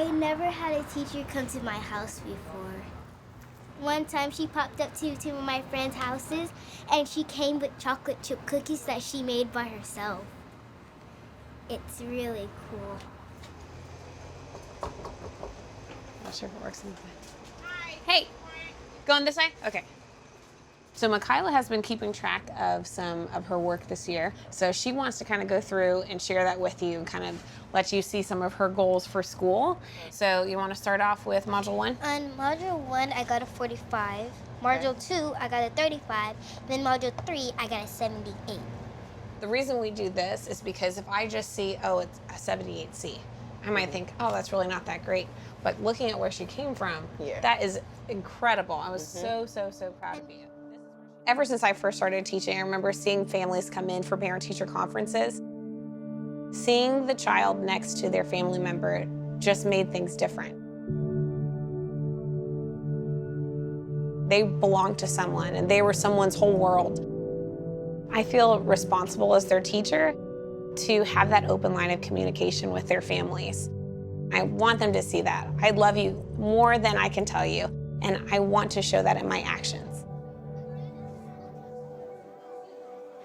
I never had a teacher come to my house before. One time she popped up to two of my friends' houses and she came with chocolate chip cookies that she made by herself. It's really cool. Not sure if it works in the way. Hey, going this way? Okay. So Michaela has been keeping track of some of her work this year. So she wants to kind of go through and share that with you and kind of let you see some of her goals for school. So you want to start off with Module 1? On Module 1, I got a 45. Module 2, I got a 35. Then Module 3, I got a 78. The reason we do this is because if I just see, oh, it's a 78C, I might think, oh, that's really not that great. But looking at where she came from, that is incredible. I was so proud of you. Ever since I first started teaching, I remember seeing families come in for parent-teacher conferences. Seeing the child next to their family member just made things different. They belonged to someone, and they were someone's whole world. I feel responsible as their teacher to have that open line of communication with their families. I want them to see that. I love you more than I can tell you, and I want to show that in my actions.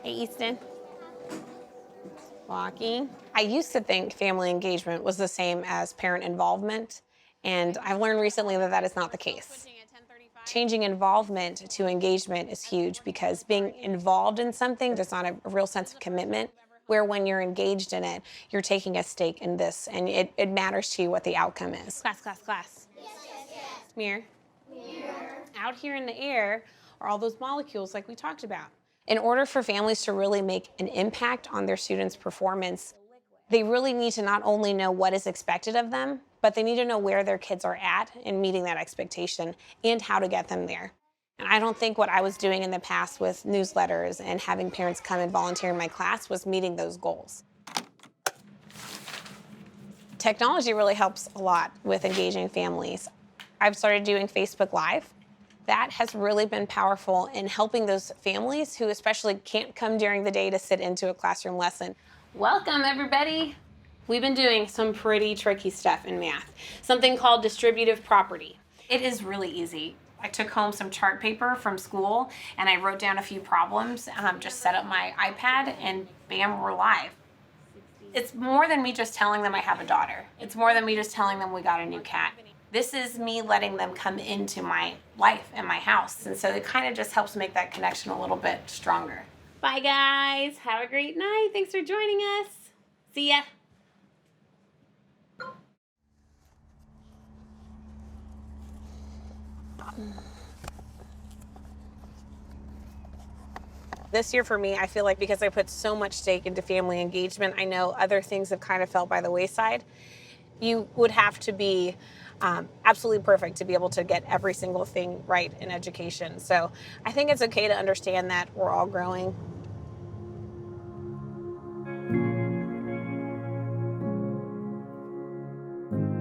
Hey, Easton. Walking. I used to think family engagement was the same as parent involvement, and I've learned recently that that is not the case. Changing involvement to engagement is huge because being involved in something, there's not a real sense of commitment, where when you're engaged in it, you're taking a stake in this, and it matters to you what the outcome is. Class. Yes. Mirror. Out here in the air are all those molecules like we talked about. In order for families to really make an impact on their students' performance, they really need to not only know what is expected of them, but they need to know where their kids are at in meeting that expectation and how to get them there. And I don't think what I was doing in the past with newsletters and having parents come and volunteer in my class was meeting those goals. Technology really helps a lot with engaging families. I've started doing Facebook Live. That has really been powerful in helping those families who especially can't come during the day to sit into a classroom lesson. Welcome, everybody. We've been doing some pretty tricky stuff in math, something called distributive property. It is really easy. I took home some chart paper from school and I wrote down a few problems, just set up my iPad, and bam, we're live. It's more than me just telling them I have a daughter. It's more than me just telling them we got a new cat. This is me letting them come into my life and my house. And so it kind of just helps make that connection a little bit stronger. Bye, guys. Have a great night. Thanks for joining us. See ya. This year for me, I feel like because I put so much stake into family engagement, I know other things have kind of fell by the wayside. You would have to be absolutely perfect to be able to get every single thing right in education. So I think it's okay to understand that we're all growing.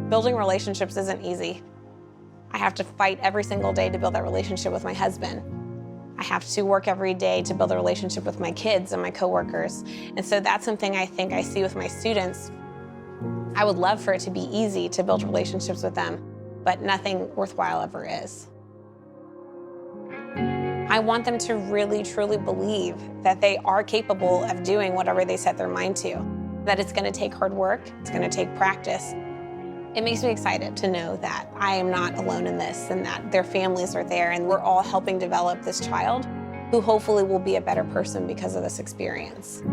Building relationships isn't easy. I have to fight every single day to build that relationship with my husband. I have to work every day to build a relationship with my kids and my coworkers. And so that's something I think I see with my students. I would love for it to be easy to build relationships with them, but nothing worthwhile ever is. I want them to really, truly believe that they are capable of doing whatever they set their mind to, that it's going to take hard work, it's going to take practice. It makes me excited to know that I am not alone in this and that their families are there and we're all helping develop this child who hopefully will be a better person because of this experience.